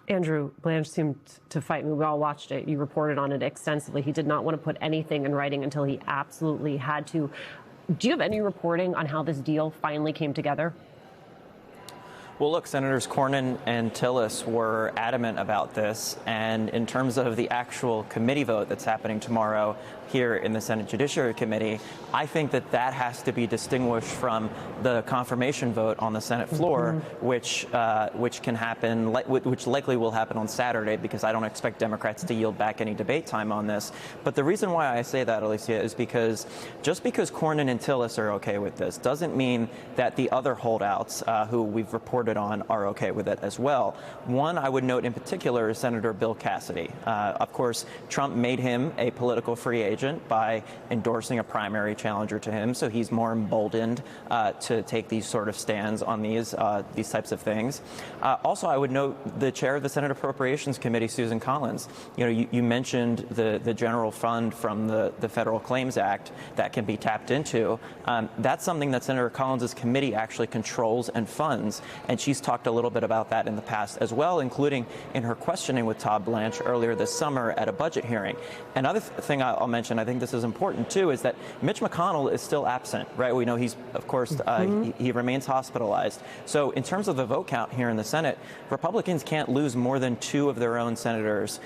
Andrew, Blanche seemed to fight me. We all watched it. You reported on it extensively. He did not want to put anything in writing until he absolutely had to. Do you have any reporting on how this deal finally came together? Well, look, Senators Cornyn and Tillis were adamant about this. And in terms of the actual committee vote that's happening tomorrow here in the Senate Judiciary Committee, I think that that has to be distinguished from the confirmation vote on the Senate floor, which can happen, which likely will happen on Saturday, because I don't expect Democrats to yield back any debate time on this. But the reason why I say that, Alicia, is because just because Cornyn and Tillis are okay with this doesn't mean that the other holdouts who we've reported on are okay with it as well. One I would note in particular is Senator Bill Cassidy. Of course, Trump made him a political free agent by endorsing a primary challenger to him, so he's more emboldened to take these sort of stands on these types of things. Also, I would note the chair of the Senate Appropriations Committee, Susan Collins. You mentioned the general fund from the Federal Claims Act that can be tapped into. That's something that Senator Collins' committee actually controls and funds, and she's talked a little bit about that in the past as well, including in her questioning with Todd Blanche earlier this summer at a budget hearing. Another thing I'll mention, I think this is important too, is that Mitch McConnell is still absent, right? We know he's, of course, he remains hospitalized. So in terms of the vote count here in the Senate, Republicans can't lose more than 2 of their own senators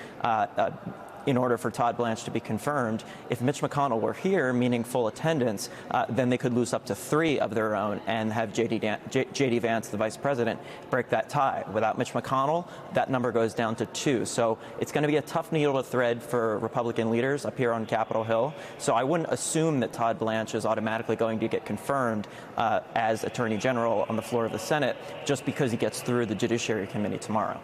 in order for Todd Blanche to be confirmed. If Mitch McConnell were here, meaning full attendance, then they could lose up to 3 of their own and have J.D. Vance, the vice president, break that tie. Without Mitch McConnell, that number goes down to 2. So it's going to be a tough needle to thread for Republican leaders up here on Capitol Hill. So I wouldn't assume that Todd Blanche is automatically going to get confirmed as Attorney General on the floor of the Senate just because he gets through the Judiciary Committee tomorrow.